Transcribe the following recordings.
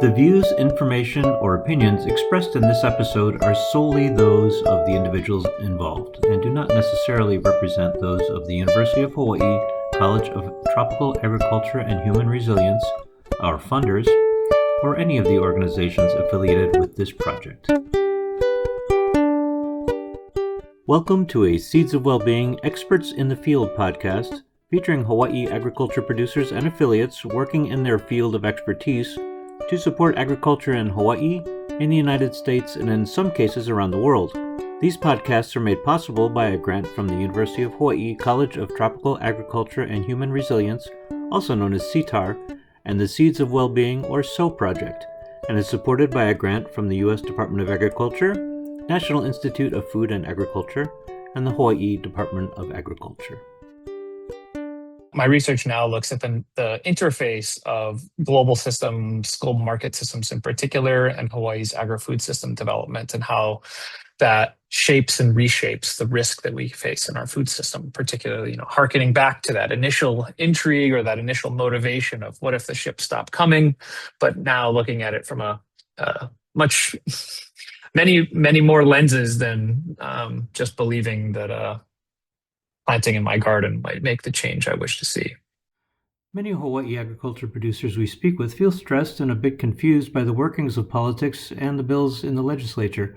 The views, information, or opinions expressed in this episode are solely those of the individuals involved and do not necessarily represent those of the University of Hawaii College of Tropical Agriculture and Human Resilience, our funders, or any of the organizations affiliated with this project. Welcome to a Seeds of Wellbeing Experts in the Field podcast featuring Hawaii agriculture producers and affiliates working in their field of expertise to support agriculture in Hawaii, in the United States, and in some cases around the world. These podcasts are made possible by a grant from the University of Hawaii College of Tropical Agriculture and Human Resilience, also known as CTAHR, and the Seeds of Wellbeing, or SO project, and is supported by a grant from the U.S. Department of Agriculture, National Institute of Food and Agriculture, and the Hawaii Department of Agriculture. My research now looks at the interface of global systems, global market systems in particular, and Hawaii's agri-food system development and how that shapes and reshapes the risk that we face in our food system, particularly, harkening back to that initial intrigue or that initial motivation of what if the ships stop coming, but now looking at it from a many more lenses than just believing that planting in my garden might make the change I wish to see. Many Hawaii agriculture producers we speak with feel stressed and a bit confused by the workings of politics and the bills in the legislature.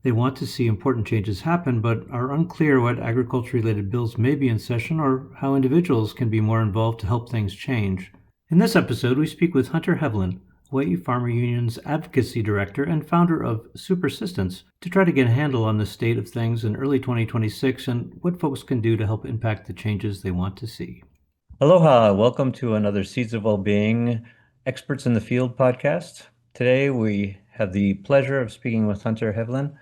They want to see important changes happen, but are unclear what agriculture-related bills may be in session or how individuals can be more involved to help things change. In this episode, we speak with Hunter Heaivilin, Hawaii Farmer Union's Advocacy Director and founder of Supersistence, to try to get a handle on the state of things in early 2026 and what folks can do to help impact the changes they want to see. Aloha, welcome to another Seeds of Wellbeing Experts in the Field podcast. Today we have the pleasure of speaking with Hunter Heaivilin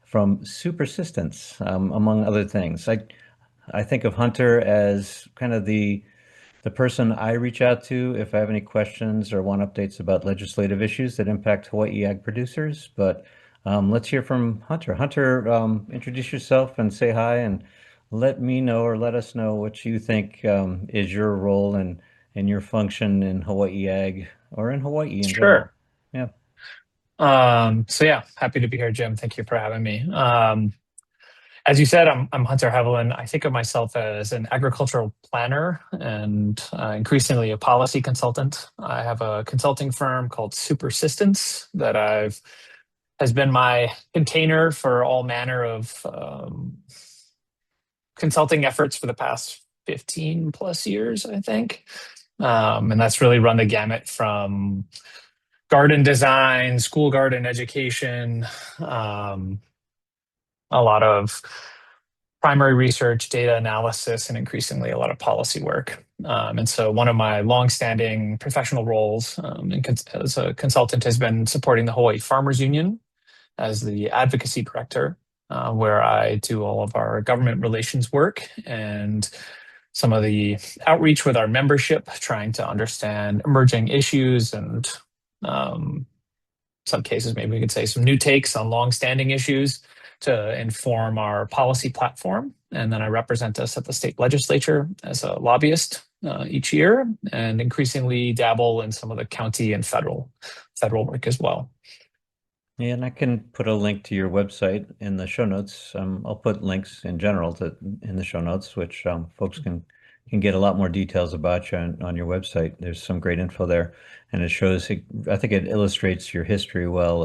from Supersistence, among other things. I think of Hunter as kind of the person I reach out to if I have any questions or want updates about legislative issues that impact Hawaii ag producers. But let's hear from Hunter. Hunter, introduce yourself and say hi and let me know or let us know what you think is your role and your function in Hawaii ag or in Hawaii in general. Sure. Yeah. Happy to be here, Jim. Thank you for having me. As you said, I'm Hunter Heaivilin. I think of myself as an agricultural planner and increasingly a policy consultant. I have a consulting firm called Supersistence that has been my container for all manner of consulting efforts for the past 15 plus years, I think. And that's really run the gamut from garden design, school garden education, a lot of primary research, data analysis, and increasingly a lot of policy work. And so one of my longstanding professional roles as a consultant has been supporting the Hawaii Farmers Union as the Advocacy Director, where I do all of our government relations work and some of the outreach with our membership, trying to understand emerging issues and some cases, maybe we could say some new takes on longstanding issues to inform our policy platform. And then I represent us at the state legislature as a lobbyist each year and increasingly dabble in some of the county and federal work as well. Yeah, and I can put a link to your website in the show notes. I'll put links in general in the show notes, which folks can get a lot more details about you on your website. There's some great info there, and it shows, I think it illustrates your history well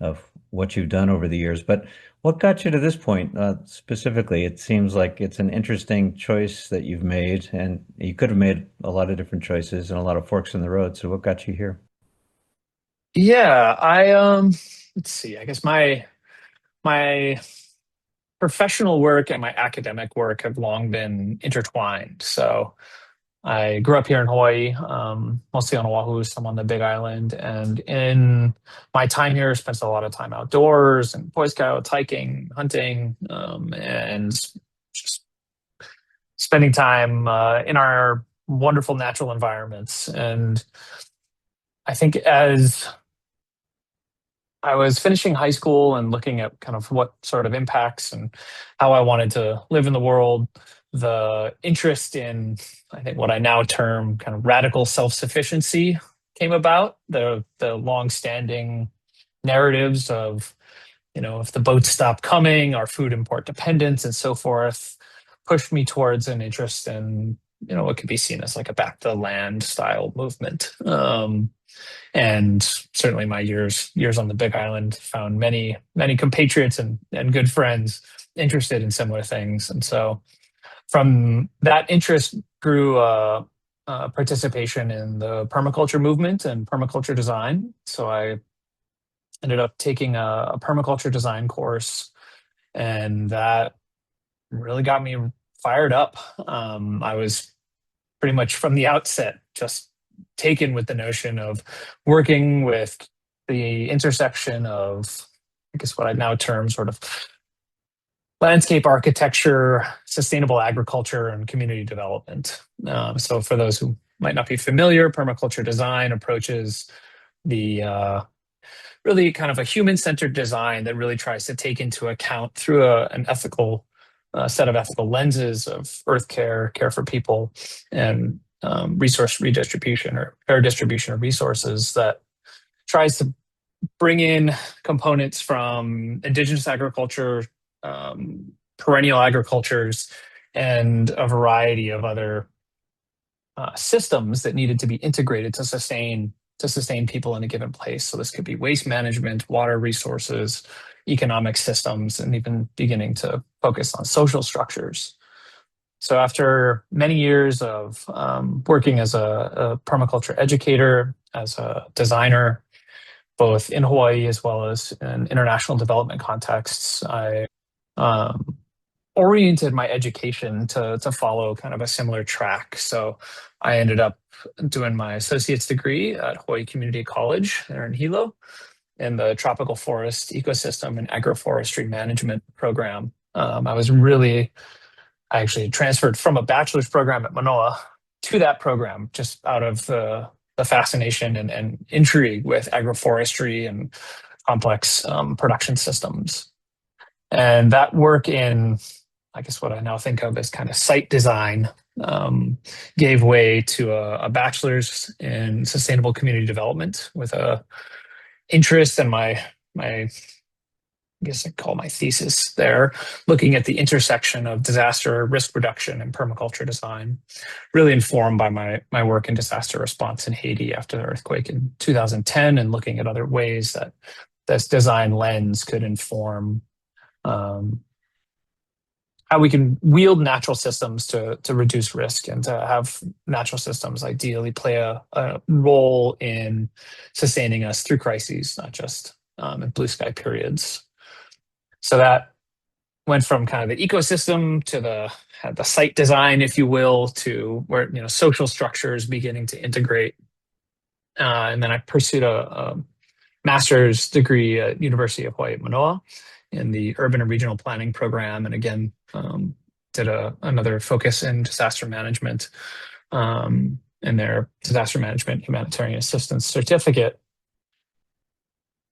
of what you've done over the years. But what got you to this point specifically? It seems like it's an interesting choice that you've made, and you could have made a lot of different choices and a lot of forks in the road. So what got you here? Yeah, let's see. I guess my professional work and my academic work have long been intertwined. So I grew up here in Hawaii, mostly on Oahu, some on the Big Island. And in my time here, I spent a lot of time outdoors and Boy Scouts, hiking, hunting, and just spending time in our wonderful natural environments. And I think as I was finishing high school and looking at kind of what sort of impacts and how I wanted to live in the world, the interest in, I think, what I now term kind of radical self-sufficiency came about. The long-standing narratives of, if the boats stop coming, our food import dependence and so forth, pushed me towards an interest in, what could be seen as like a back to the land style movement. And certainly my years on the Big Island found many compatriots and good friends interested in similar things. And so from that interest grew participation in the permaculture movement and permaculture design. So I ended up taking a permaculture design course, and that really got me fired up. I was pretty much from the outset just taken with the notion of working with the intersection of, I guess, what I now term sort of landscape architecture, sustainable agriculture, and community development. So for those who might not be familiar, permaculture design approaches the really kind of a human-centered design that really tries to take into account through an ethical set of ethical lenses of earth care for people, and resource redistribution or fair distribution of resources, that tries to bring in components from indigenous agriculture, perennial agricultures, and a variety of other systems that needed to be integrated to sustain people in a given place. So this could be waste management, water resources, economic systems, and even beginning to focus on social structures. So after many years of working as a permaculture educator, as a designer, both in Hawaii as well as in international development contexts, I oriented my education to follow kind of a similar track. So I ended up doing my associate's degree at Hawaii Community College there in Hilo in the tropical forest ecosystem and agroforestry management program. I actually transferred from a bachelor's program at Manoa to that program just out of the fascination and intrigue with agroforestry and complex production systems. And that work in, I guess, what I now think of as kind of site design, gave way to a bachelor's in sustainable community development with a interest in my I guess I call my thesis there, looking at the intersection of disaster risk reduction and permaculture design, really informed by my work in disaster response in Haiti after the earthquake in 2010, and looking at other ways that this design lens could inform how we can wield natural systems to reduce risk, and to have natural systems ideally play a role in sustaining us through crises, not just in blue sky periods. So that went from kind of the ecosystem to the site design, if you will, to where social structures beginning to integrate. And then I pursued a master's degree at University of Hawaii at Manoa in the urban and regional planning program, and again did another focus in disaster management in their disaster management humanitarian assistance certificate.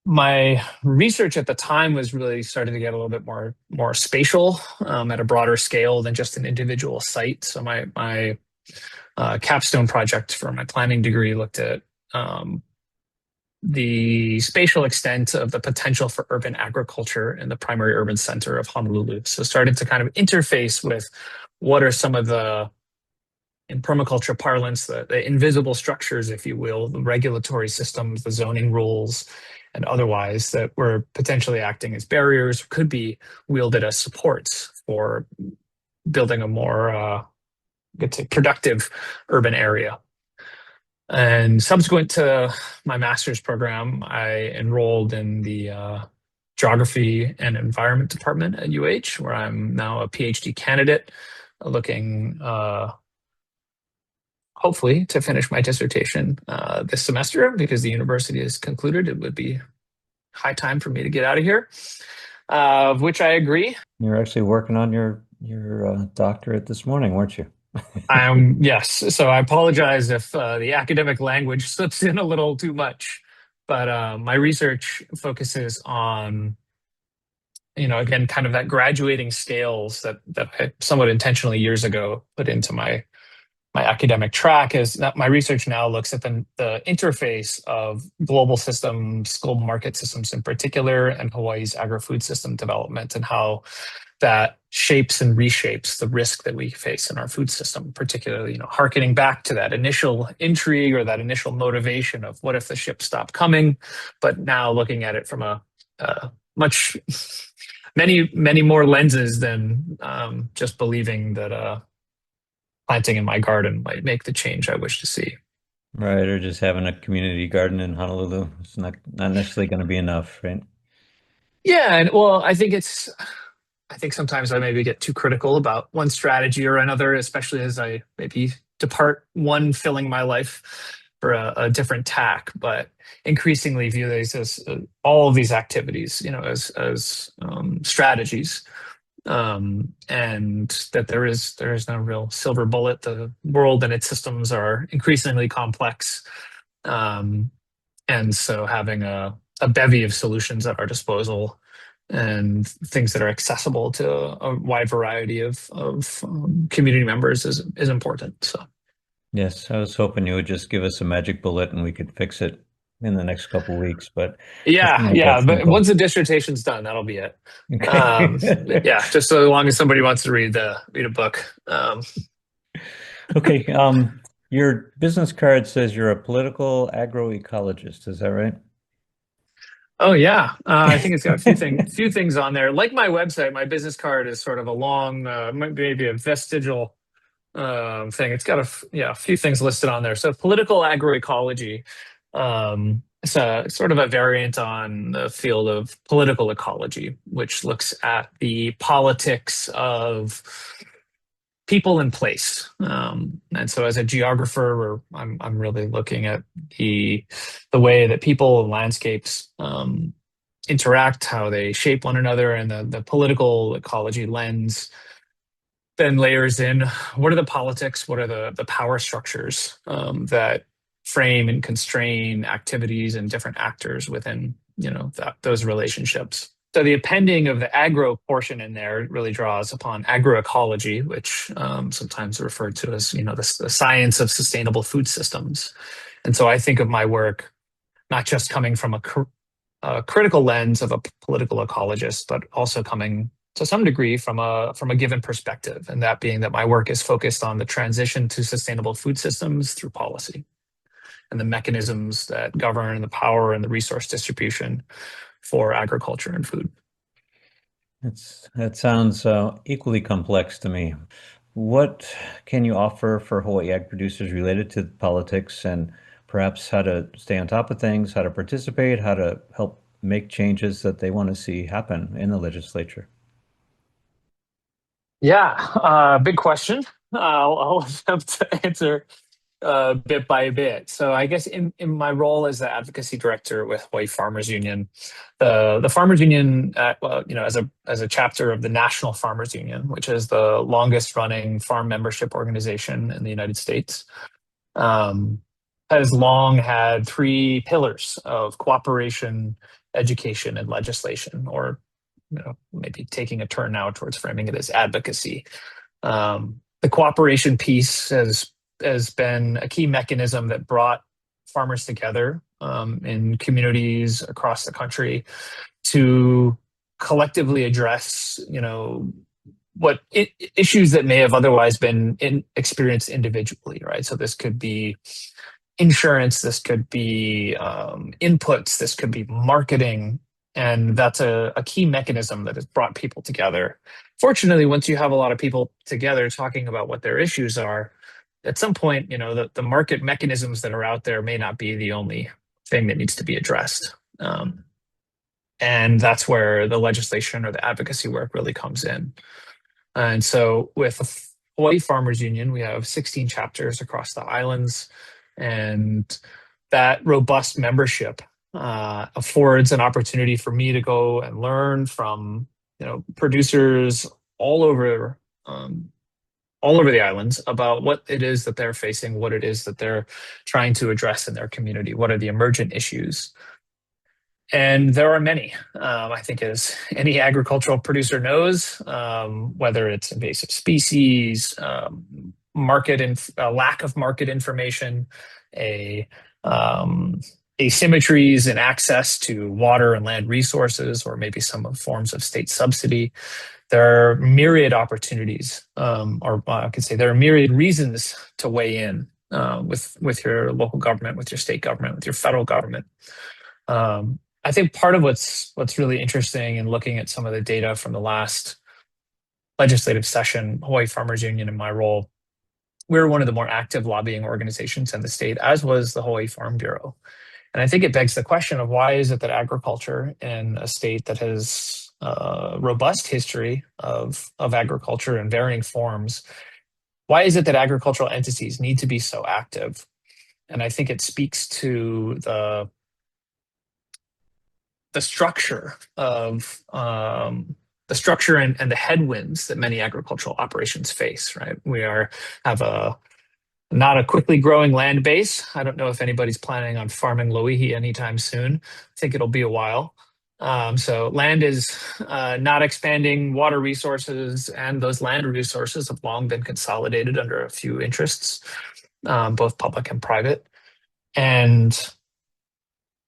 My research at the time was really starting to get a little bit more spatial, at a broader scale than just an individual site. So my capstone project for my planning degree looked at the spatial extent of the potential for urban agriculture in the primary urban center of Honolulu. So started to kind of interface with what are some of the, in permaculture parlance, the invisible structures, if you will, the regulatory systems, the zoning rules, and otherwise, that were potentially acting as barriers, could be wielded as supports for building a more, productive urban area. And subsequent to my master's program, I enrolled in the Geography and Environment department at UH, where I'm now a PhD candidate, looking hopefully to finish my dissertation this semester, because the university is concluded. It would be high time for me to get out of here, of which I agree. You're actually working on your doctorate this morning, weren't you? Yes. So I apologize if the academic language slips in a little too much, but my research focuses on, again, kind of that graduating scales that I somewhat intentionally years ago put into my my academic track is that my research now looks at the interface of global systems, global market systems in particular, and Hawaii's agri-food system development, and how that shapes and reshapes the risk that we face in our food system, particularly, harkening back to that initial intrigue or that initial motivation of what if the ships stop coming, but now looking at it from a many more lenses than just believing that planting in my garden might make the change I wish to see. Right, or just having a community garden in Honolulu. It's not necessarily going to be enough, right? Yeah, and well, I think sometimes I maybe get too critical about one strategy or another, especially as I maybe depart one filling my life for a different tack, but increasingly view these as all of these activities, as strategies, and that there is no real silver bullet. The world and its systems are increasingly complex, and so having a bevy of solutions at our disposal and things that are accessible to a wide variety of community members is important. So Yes, I was hoping you would just give us a magic bullet and we could fix it in the next couple of weeks, but it's not that but simple. once the dissertation's done, that'll be it. Okay. Yeah, just so long as somebody wants to read a book. Okay. Your business card says you're a political agroecologist. Is that right? Oh yeah, I think it's got a few things on there. Like my website, my business card is sort of a long, maybe a vestigial thing. It's got a few things listed on there. So political agroecology, it's a sort of a variant on the field of political ecology, which looks at the politics of people in place. And so as a geographer, I'm really looking at the way that people and landscapes interact, how they shape one another, and the political ecology lens then layers in what are the politics, what are the power structures that frame and constrain activities and different actors within those relationships. So the appending of the agro portion in there really draws upon agroecology, which sometimes referred to as the science of sustainable food systems. And so I think of my work not just coming from a critical lens of a political ecologist, but also coming to some degree from a given perspective, and that being that my work is focused on the transition to sustainable food systems through policy and the mechanisms that govern the power and the resource distribution for agriculture and food. That sounds equally complex to me. What can you offer for Hawaii ag producers related to politics, and perhaps how to stay on top of things, how to participate, how to help make changes that they want to see happen in the legislature? Yeah, big question. I'll attempt to answer bit by bit. So I guess in my role as the advocacy director with Hawaii Farmers Union, the Farmers Union, as a chapter of the National Farmers Union, which is the longest running farm membership organization in the United States, has long had three pillars of cooperation, education, and legislation, or maybe taking a turn now towards framing it as advocacy. The cooperation piece has been a key mechanism that brought farmers together in communities across the country to collectively address, what issues that may have otherwise been experienced individually, right? So this could be insurance, this could be inputs, this could be marketing, and that's a key mechanism that has brought people together. Fortunately, once you have a lot of people together talking about what their issues are, at some point, the market mechanisms that are out there may not be the only thing that needs to be addressed. And that's where the legislation or the advocacy work really comes in. And so with Hawaii Farmers Union, we have 16 chapters across the islands, and that robust membership affords an opportunity for me to go and learn from producers all over the islands about what it is that they're facing, what it is that they're trying to address in their community, what are the emergent issues. And there are many. I think as any agricultural producer knows, whether it's invasive species, lack of market information, asymmetries in access to water and land resources, or maybe some forms of state subsidy. There are myriad opportunities, or I could say there are myriad reasons to weigh in with your local government, with your state government, with your federal government. I think part of what's really interesting in looking at some of the data from the last legislative session, Hawaii Farmers Union in my role, we were one of the more active lobbying organizations in the state, as was the Hawaii Farm Bureau. And I think it begs the question of why is it that agriculture in a state that has a robust history of agriculture in varying forms, why is it that agricultural entities need to be so active? And I think it speaks to the structure of the structure and the headwinds that many agricultural operations face, right? We have not a quickly growing land base. I don't know if anybody's planning on farming loihi anytime soon. I think it'll be a while. So land is not expanding, water resources, and those land resources have long been consolidated under a few interests, both public and private. And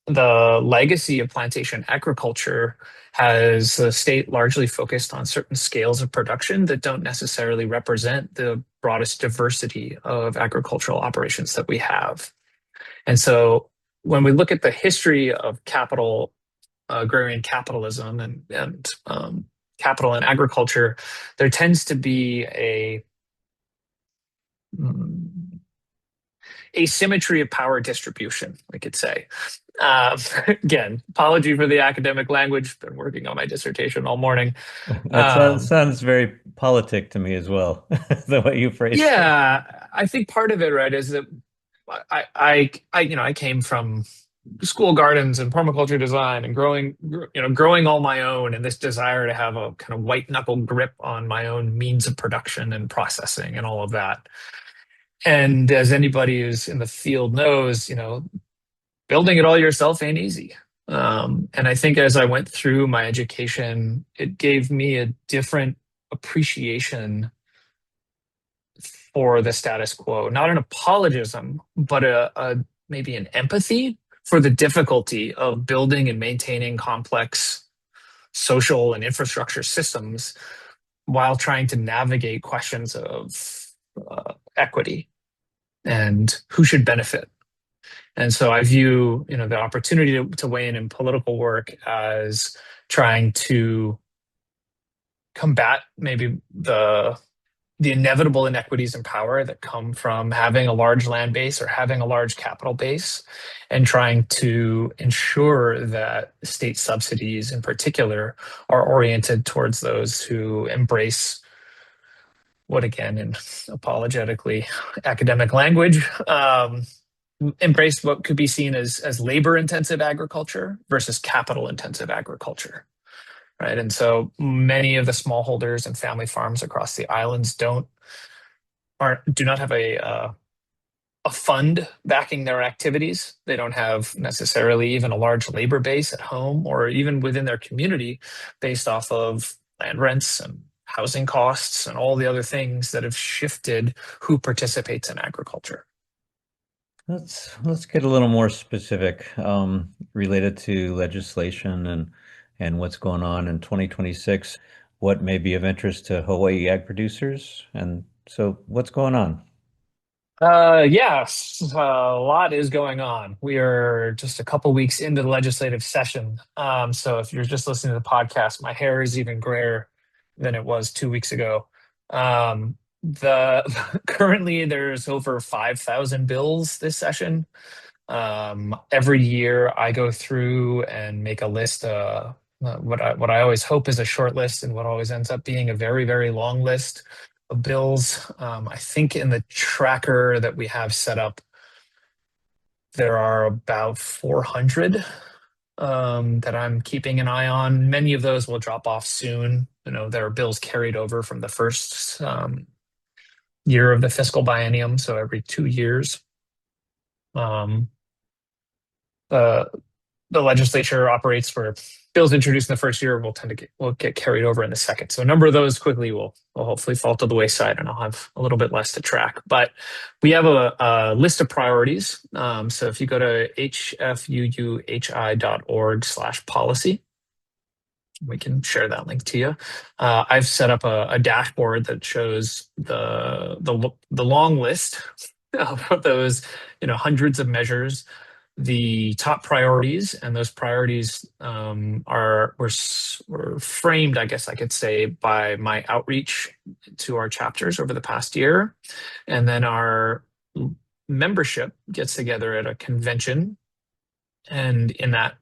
the legacy of plantation agriculture has the state largely focused on certain scales of production that don't necessarily represent the broadest diversity of agricultural operations that we have. And so when we look at the history of agrarian capitalism and capital and agriculture, there tends to be a asymmetry of power distribution, we could say. Again, apology for the academic language. Been working on my dissertation all morning. That sounds very politic to me as well, the way you phrased it. Yeah, I think part of it, right, is that I came from school gardens and permaculture design and growing all my own, and this desire to have a kind of white knuckle grip on my own means of production and processing and all of that. And as anybody who's in the field knows, building it all yourself ain't easy. And I think as I went through my education, it gave me a different appreciation for the status quo, not an apologism, but maybe an empathy for the difficulty of building and maintaining complex social and infrastructure systems while trying to navigate questions of equity and who should benefit. And so I view, the opportunity to weigh in political work as trying to combat maybe the inevitable inequities in power that come from having a large land base or having a large capital base, and trying to ensure that state subsidies in particular are oriented towards those who embrace what, again, in apologetically academic language, embrace what could be seen as labor-intensive agriculture versus capital-intensive agriculture, right? And so many of the smallholders and family farms across the islands do not have a fund backing their activities. They don't have necessarily even a large labor base at home or even within their community based off of land rents and housing costs and all the other things that have shifted who participates in agriculture. Let's get a little more specific, related to legislation and what's going on in 2026. What may be of interest to Hawaii ag producers? And so what's going on? Yes, a lot is going on. We are just a couple weeks into the legislative session. So if you're just listening to the podcast, my hair is even grayer than it was 2 weeks ago. Currently there's over 5,000 bills this session. Every year I go through and make a list, what I always hope is a short list and what always ends up being a very, very long list of bills. I think in the tracker that we have set up, there are about 400 that I'm keeping an eye on. Many of those will drop off soon. There are bills carried over from the first year of the fiscal biennium, so every 2 years. The legislature operates for bills introduced in the first year will get carried over in the second. So a number of those quickly will hopefully fall to the wayside, and I'll have a little bit less to track. But we have a list of priorities. So if you go to hfuuhi.org/policy, we can share that link to you. I've set up a dashboard that shows the long list of those, hundreds of measures, the top priorities, and those priorities were framed, I guess I could say, by my outreach to our chapters over the past year. And then our membership gets together at a convention, and in that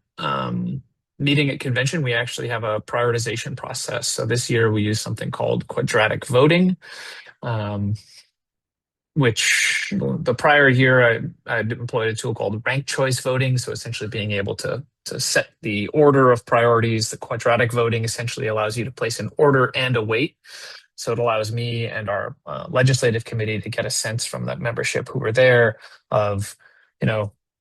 meeting at convention, we actually have a prioritization process. So this year we use something called quadratic voting, which the prior year I employed a tool called ranked choice voting. So essentially being able to set the order of priorities. The quadratic voting essentially allows you to place an order and a weight. So it allows me and our legislative committee to get a sense from that membership who were there of,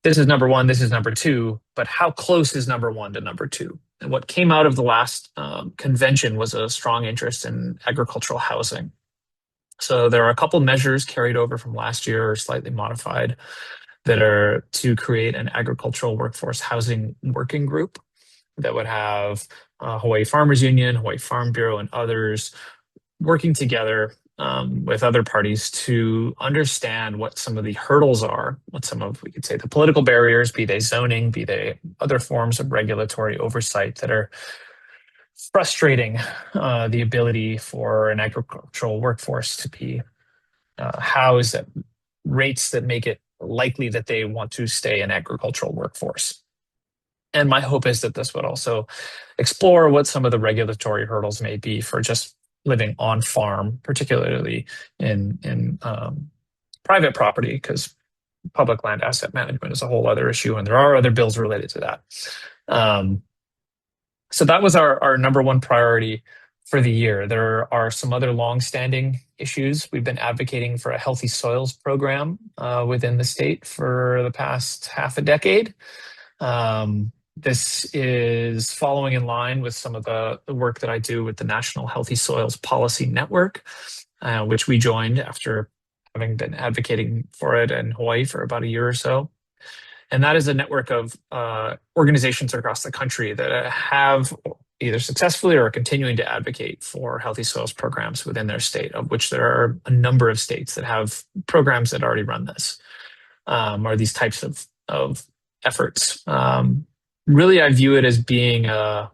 this is number one, this is number two, but how close is number one to number two? And what came out of the last convention was a strong interest in agricultural housing. So there are a couple measures carried over from last year, or slightly modified, that are to create an agricultural workforce housing working group that would have Hawaii Farmers Union, Hawaii Farm Bureau, and others working together with other parties to understand what some of the hurdles are, what some of, we could say, the political barriers, be they zoning, be they other forms of regulatory oversight, that are frustrating the ability for an agricultural workforce to be housed at rates that make it likely that they want to stay an agricultural workforce. And my hope is that this would also explore what some of the regulatory hurdles may be for just living on farm, particularly in private property, because public land asset management is a whole other issue, and there are other bills related to that. So that was our number one priority for the year. There are some other long-standing issues. We've been advocating for a healthy soils program within the state for the past half a decade. This is following in line with some of the work that I do with the National Healthy Soils Policy Network, which we joined after having been advocating for it in Hawaii for about a year or so. And that is a network of organizations across the country that have either successfully or are continuing to advocate for healthy soils programs within their state, of which there are a number of states that have programs that already run this, or these types of efforts. Really, I view it as being a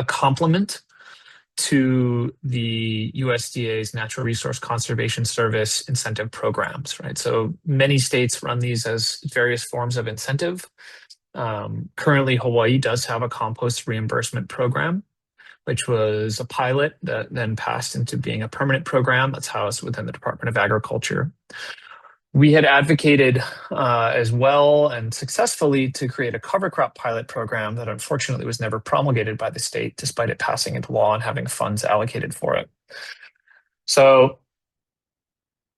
complement to the USDA's Natural Resource Conservation Service incentive programs, right? So many states run these as various forms of incentive. Currently, Hawaii does have a compost reimbursement program, which was a pilot that then passed into being a permanent program that's housed within the Department of Agriculture. We had advocated as well and successfully to create a cover crop pilot program that unfortunately was never promulgated by the state, despite it passing into law and having funds allocated for it. So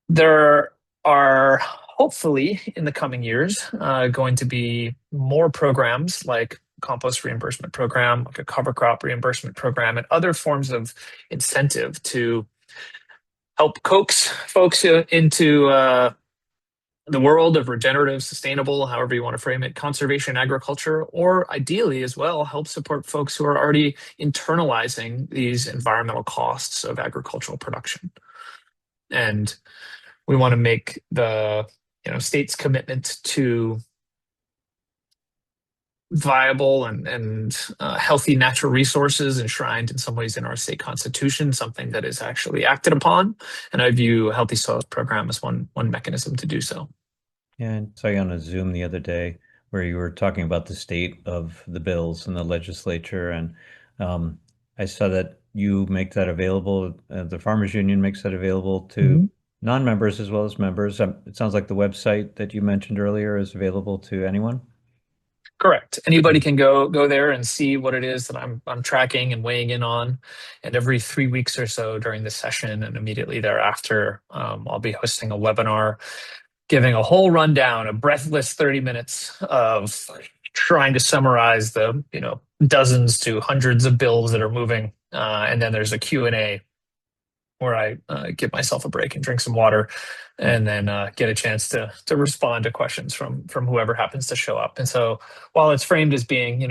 there are hopefully in the coming years going to be more programs like compost reimbursement program, like a cover crop reimbursement program, and other forms of incentive to help coax folks into the world of regenerative, sustainable, however you want to frame it, conservation agriculture, or ideally as well, help support folks who are already internalizing these environmental costs of agricultural production. And we want to make the state's commitment to viable and healthy natural resources enshrined in some ways in our state constitution, something that is actually acted upon. And I view a Healthy Soils program as one mechanism to do so. Yeah, I saw you on a Zoom the other day where you were talking about the state of the bills in the legislature, and I saw that you make that available. The Farmers Union makes that available to non-members as well as members. It sounds like the website that you mentioned earlier is available to anyone. Correct. Anybody can go there and see what it is that I'm tracking and weighing in on. And every 3 weeks or so during the session and immediately thereafter, I'll be hosting a webinar, giving a whole rundown, a breathless 30 minutes of trying to summarize the dozens to hundreds of bills that are moving. And then there's a Q&A where I give myself a break and drink some water, and then get a chance to respond to questions from whoever happens to show up. And so while it's framed as being,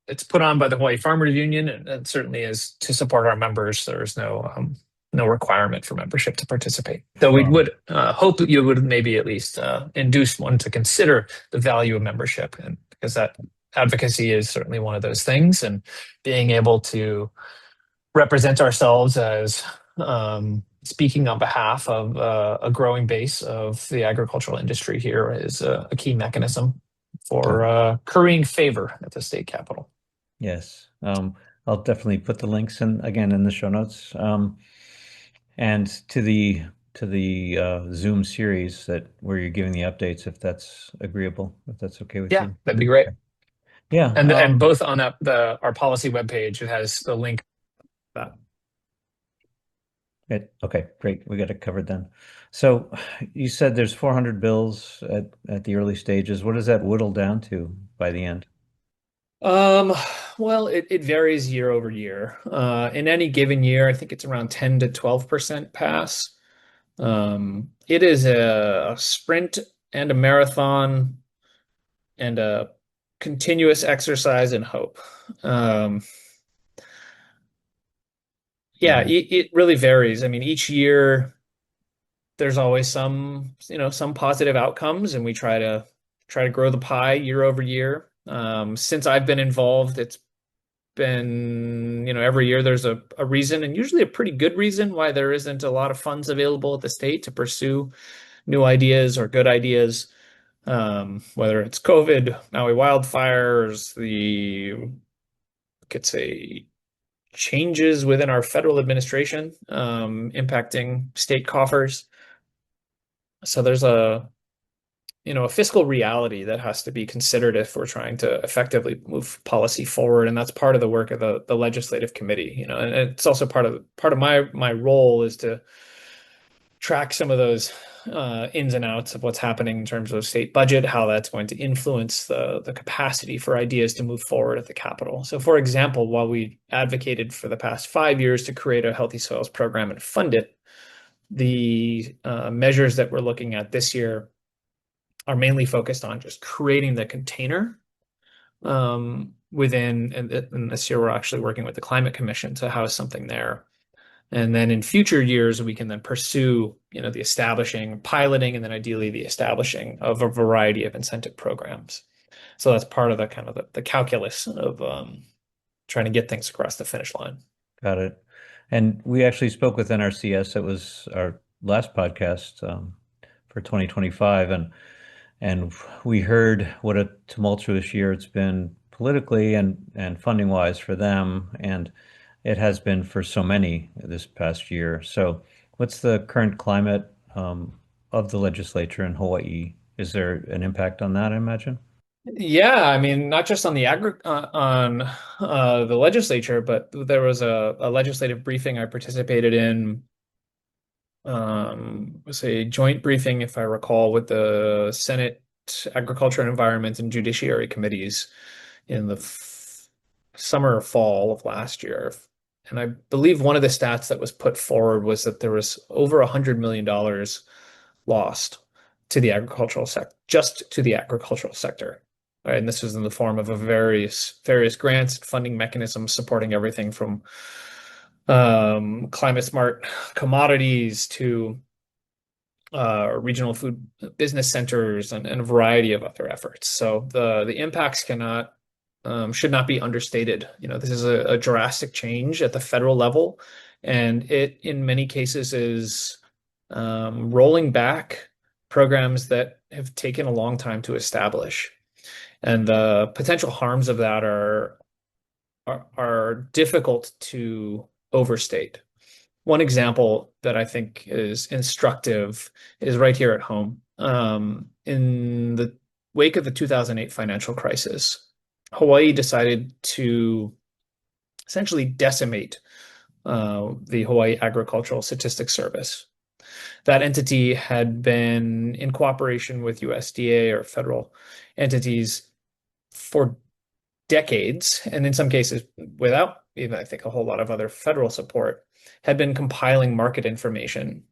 it's put on by the Hawaii Farmers Union, and certainly is to support our members, there's no requirement for membership to participate. Though we would hope that you would maybe at least induce one to consider the value of membership, and because that advocacy is certainly one of those things, and being able to represent ourselves as speaking on behalf of a growing base of the agricultural industry here is a key mechanism for currying favor at the state capitol. Yes. I'll definitely put the links in the show notes. And to the Zoom series where you're giving the updates, if that's agreeable, if that's okay with Yeah, you. that'd be great. Yeah. And both on our policy webpage, it has the link. Okay, great. We got it covered then. So you said there's 400 bills at the early stages. What does that whittle down to by the end? Well, it varies year over year. In any given year, I think it's around 10 to 12% pass. It is a sprint and a marathon and a continuous exercise in hope. Yeah, it really varies. I mean, each year there's always some positive outcomes, and we try to grow the pie year over year. Since I've been involved, it's been, every year there's a reason, and usually a pretty good reason, why there isn't a lot of funds available at the state to pursue new ideas or good ideas. Whether it's COVID, Maui wildfires, could say changes within our federal administration, impacting state coffers. So there's a fiscal reality that has to be considered if we're trying to effectively move policy forward, and that's part of the work of the legislative committee. And it's also part of my role is to track some of those ins and outs of what's happening in terms of state budget, how that's going to influence the capacity for ideas to move forward at the Capitol. So, for example, while we advocated for the past 5 years to create a healthy soils program and fund it, the measures that we're looking at this year are mainly focused on just creating the container within, and this year we're actually working with the Climate Commission to house something there. And then in future years, we can then pursue, the establishing, piloting, and then ideally the establishing of a variety of incentive programs. So that's part of the kind of the calculus of trying to get things across the finish line. Got it. And we actually spoke with NRCS. It was our last podcast for 2025, and we heard what a tumultuous year it's been politically and funding wise for them, and it has been for so many this past year. So what's the current climate of the legislature in Hawaii? Is there an impact on that, I imagine? Yeah, I mean, not just on the the legislature, but there was a legislative briefing I participated in. It was a joint briefing, if I recall, with the Senate Agriculture and Environment and Judiciary committees in the summer or fall of last year. And I believe one of the stats that was put forward was that there was over $100 million lost to the agricultural sector, just to the agricultural sector. Right? And this was in the form of various grants and funding mechanisms supporting everything from climate smart commodities to regional food business centers and a variety of other efforts. So the impacts should not be understated. This is a drastic change at the federal level, and it in many cases is rolling back programs that have taken a long time to establish. And the potential harms of that are difficult to overstate. One example that I think is instructive is right here at home. In the wake of the 2008 financial crisis, Hawaii decided to essentially decimate the Hawaii Agricultural Statistics Service. That entity had been in cooperation with USDA or federal entities for decades, and in some cases without even, I think, a whole lot of other federal support, had been compiling market information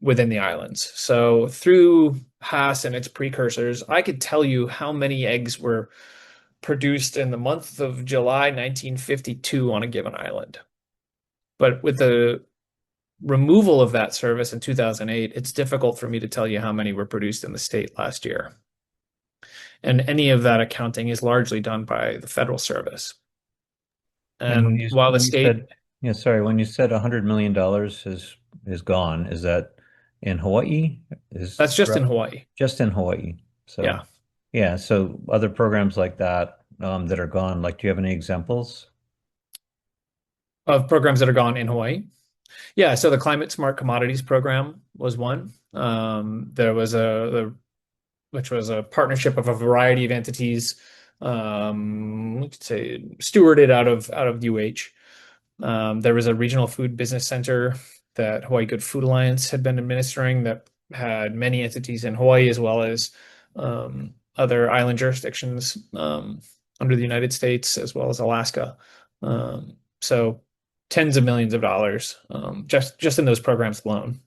within the islands. So through Haas and its precursors, I could tell you how many eggs were produced in the month of July 1952 on a given island. But with the removal of that service in 2008, it's difficult for me to tell you how many were produced in the state last year. And any of that accounting is largely done by the federal service. And And while the when you state, said, yeah, sorry, when you said $100 million is gone, is that in Hawaii? Is that's just in Hawaii. just in Hawaii? So Yeah. yeah, so other programs like that that are gone, like do you have any examples? Of programs that are gone in Hawaii. Yeah, so the Climate Smart Commodities Program was one. There was which was a partnership of a variety of entities, let's say stewarded out of UH. There was a regional food business center that Hawaii Good Food Alliance had been administering that had many entities in Hawaii as well as other island jurisdictions under the United States as well as Alaska. So tens of millions of dollars just in those programs alone.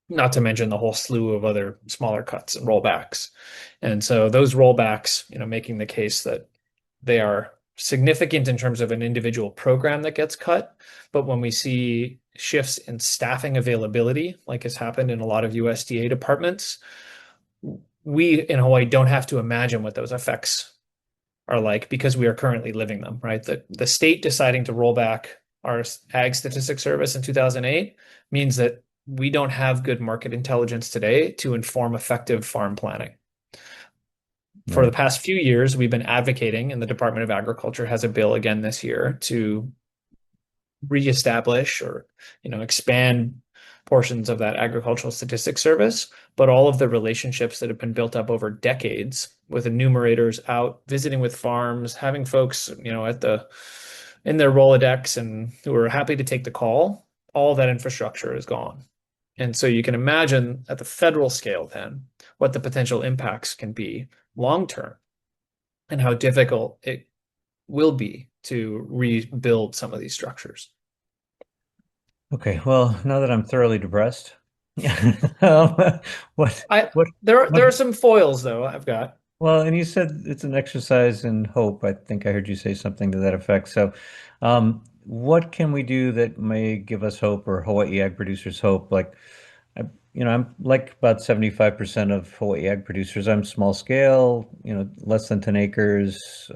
Not to mention the whole slew of other smaller cuts and rollbacks. And so those rollbacks, making the case that they are significant in terms of an individual program that gets cut. But when we see shifts in staffing availability, like has happened in a lot of USDA departments, we in Hawaii don't have to imagine what those effects are like because we are currently living them, right? The state deciding to roll back our ag statistics service in 2008 means that we don't have good market intelligence today to inform effective farm planning. For the Right. past few years, we've been advocating, and the Department of Agriculture has a bill again this year to reestablish or expand portions of that agricultural statistics service, but all of the relationships that have been built up over decades with enumerators out visiting with farms, having folks in their Rolodex and who are happy to take the call, all that infrastructure is gone. And so you can imagine at the federal scale then what the potential impacts can be long term and how difficult it will be to rebuild some of these structures. Okay, well, now that I'm thoroughly depressed, um, what, I what, there what, are some foils though I've got. well, and you said it's an exercise in hope. I think I heard you say something to that effect. So, what can we do that may give us hope or Hawaii ag producers hope? Like, I, I'm like about 75% of Hawaii ag producers. I'm small scale, less than 10 acres,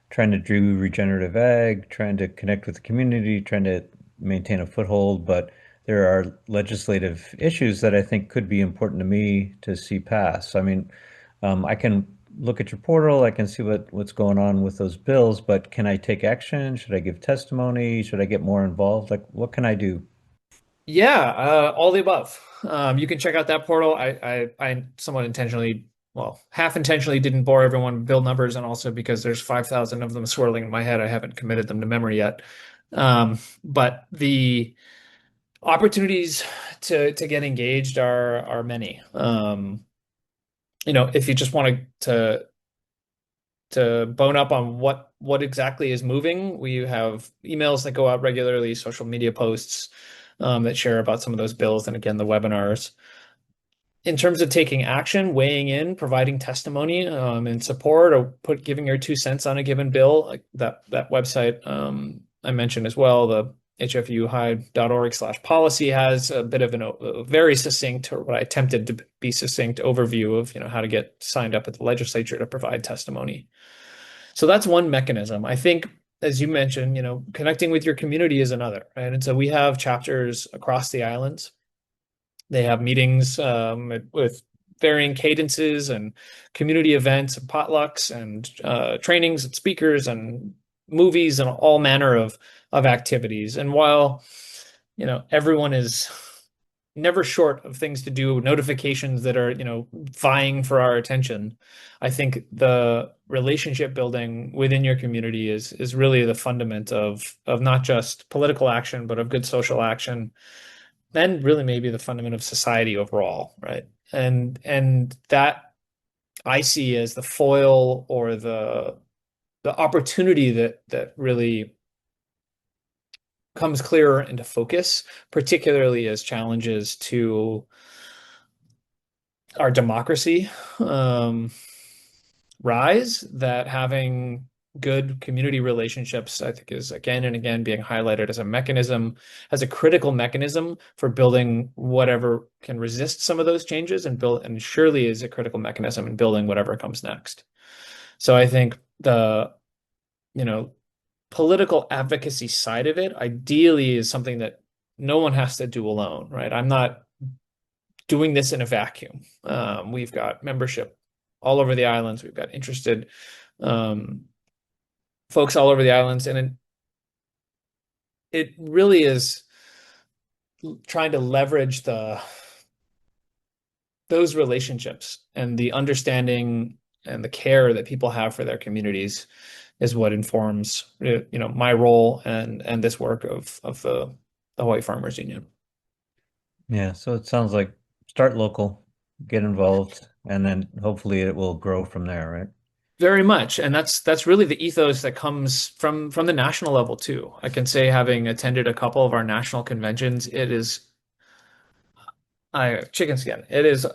trying to do regenerative ag, trying to connect with the community, trying to maintain a foothold. But there are legislative issues that I think could be important to me to see pass. I mean, I can look at your portal, I can see what's going on with those bills, but can I take action? Should I give testimony? Should I get more involved? Like, what can I do? Yeah, all the above. You can check out that portal. I somewhat intentionally, well, half intentionally didn't bore everyone with bill numbers, and also because there's 5,000 of them swirling in my head, I haven't committed them to memory yet. But the opportunities to get engaged are many. If you just want to bone up on what exactly is moving, we have emails that go out regularly, social media posts that share about some of those bills, and again, the webinars. In terms of taking action, weighing in, providing testimony in support, or giving your 2 cents on a given bill, like that website I mentioned as well, the hfuhigh.org/policy has a bit of a very succinct, or what I attempted to be succinct overview of how to get signed up at the legislature to provide testimony. So that's one mechanism. I think, as you mentioned, connecting with your community is another, right? And so we have chapters across the islands. They have meetings with varying cadences and community events and potlucks and trainings and speakers and movies and all manner of activities. And while everyone is never short of things to do, notifications that are vying for our attention, I think the relationship building within your community is really the fundament of not just political action, but of good social action, and really maybe the fundament of society overall, right? And that I see as the foil or the opportunity that really comes clearer into focus, particularly as challenges to our democracy rise, that having good community relationships, I think, is again and again being highlighted as a mechanism, as a critical mechanism for building whatever can resist some of those changes, and surely is a critical mechanism in building whatever comes next. So I think the, political advocacy side of it ideally is something that no one has to do alone, right? I'm not doing this in a vacuum. We've got membership all over the islands. We've got interested folks all over the islands, and it really is trying to leverage those relationships and the understanding and the care that people have for their communities is what informs my role and this work of the Hawaii Farmers Union. Yeah, so it sounds like start local, get involved, and then hopefully it will grow from there, right? Very much, and that's really the ethos that comes from the national level too. I can say, having attended a couple of our national conventions, it is chicken skin. It is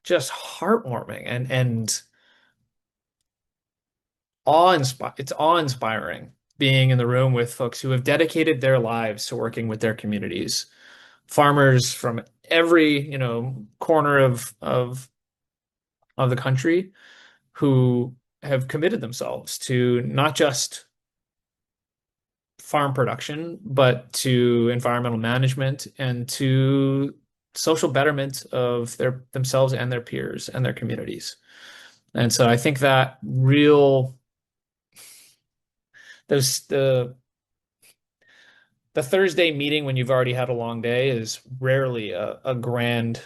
just heartwarming and it's awe-inspiring being in the room with folks who have dedicated their lives to working with their communities. Farmers from every, corner of the country who have committed themselves to not just farm production, but to environmental management and to social betterment of themselves and their peers and their communities. And so I think that the Thursday meeting when you've already had a long day is rarely a grand,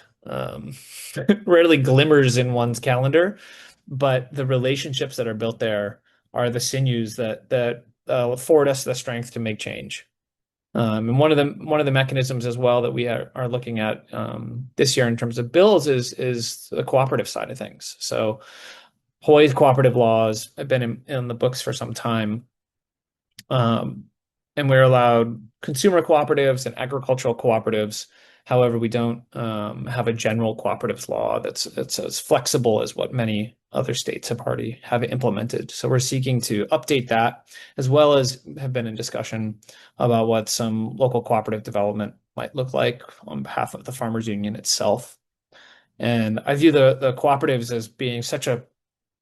rarely glimmers in one's calendar, but the relationships that are built there are the sinews that afford us the strength to make change. And one of the mechanisms as well that we are looking at this year in terms of bills is the cooperative side of things. So Hawaii's cooperative laws have been in the books for some time. And we're allowed consumer cooperatives and agricultural cooperatives. However, we don't have a general cooperatives law that's as flexible as what many other states have implemented. So we're seeking to update that, as well as have been in discussion about what some local cooperative development might look like on behalf of the Farmers Union itself. And I view the cooperatives as being such a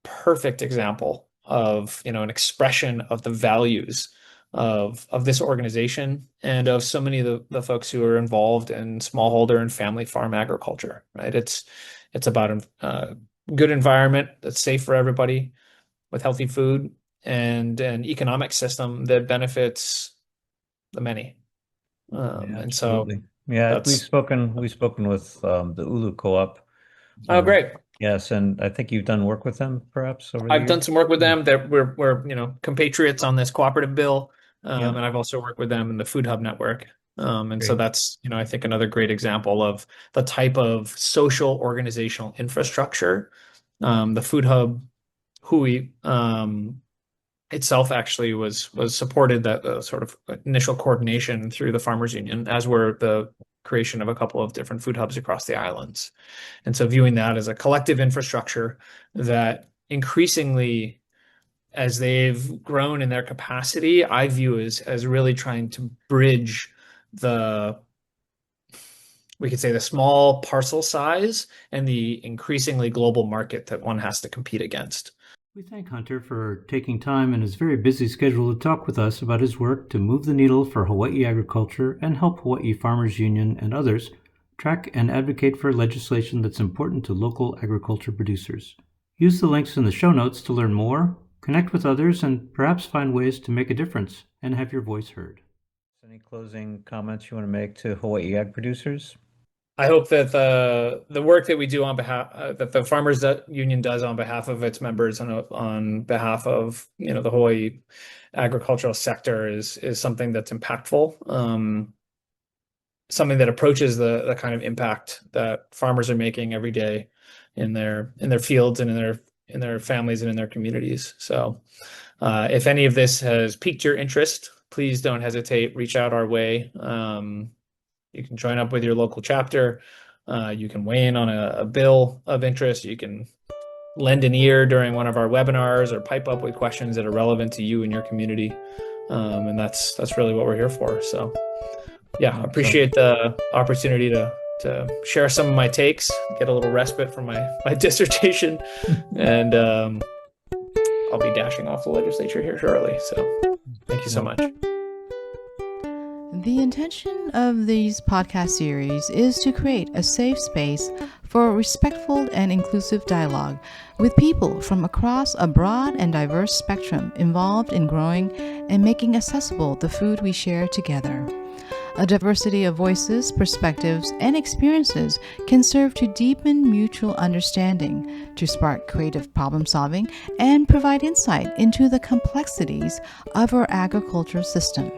perfect example of, an expression of the values of this organization and of so many of the folks who are involved in smallholder and family farm agriculture, right? It's about a good environment that's safe for everybody, with healthy food, and an economic system that benefits the many. Yeah, and so absolutely. Yeah, we've that's spoken with the Ulu Co-op. great. Yes, and I think you've done work with them perhaps over the I've done years. some work with them. We're compatriots on this cooperative bill, Yeah, and I've also worked with them in the Food Hub network. And so great. that's, I think, another great example of the type of social organizational infrastructure. The Food Hub Hui itself actually was supported that sort of initial coordination through the Farmers Union, as were the creation of a couple of different food hubs across the islands. And so viewing that as a collective infrastructure that increasingly, as they've grown in their capacity, I view as really trying to bridge we could say, the small parcel size and the increasingly global market that one has to compete against. We thank Hunter for taking time in his very busy schedule to talk with us about his work to move the needle for Hawaii agriculture and help Hawaii Farmers Union and others track and advocate for legislation that's important to local agriculture producers. Use the links in the show notes to learn more, connect with others, and perhaps find ways to make a difference and have your voice heard. Any closing comments you want to make to Hawaii ag producers? I hope that the work that we do on behalf that the Farmers Union does on behalf of its members and on behalf of the Hawaii agricultural sector is something that's impactful, something that approaches the kind of impact that farmers are making every day in their fields and in their families and in their communities. So if any of this has piqued your interest, please don't hesitate, reach out our way. You can join up with your local chapter. You can weigh in on a bill of interest. You can lend an ear during one of our webinars or pipe up with questions that are relevant to you and your community. And that's really what we're here for. So yeah, I appreciate the opportunity to share some of my takes, get a little respite from my dissertation, and I'll be dashing off the legislature here shortly. So thank you so much. The intention of these podcast series is to create a safe space for respectful and inclusive dialogue with people from across a broad and diverse spectrum involved in growing and making accessible the food we share together. A diversity of voices, perspectives, and experiences can serve to deepen mutual understanding, to spark creative problem solving, and provide insight into the complexities of our agricultural system.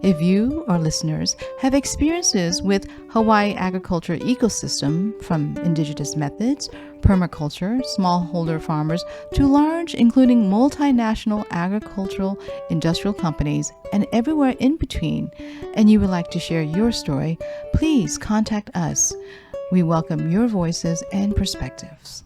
If you, or listeners, have experiences with Hawaii agriculture ecosystem, from indigenous methods, permaculture, smallholder farmers, to large, including multinational agricultural industrial companies, and everywhere in between, and you would like to share your story, please contact us. We welcome your voices and perspectives.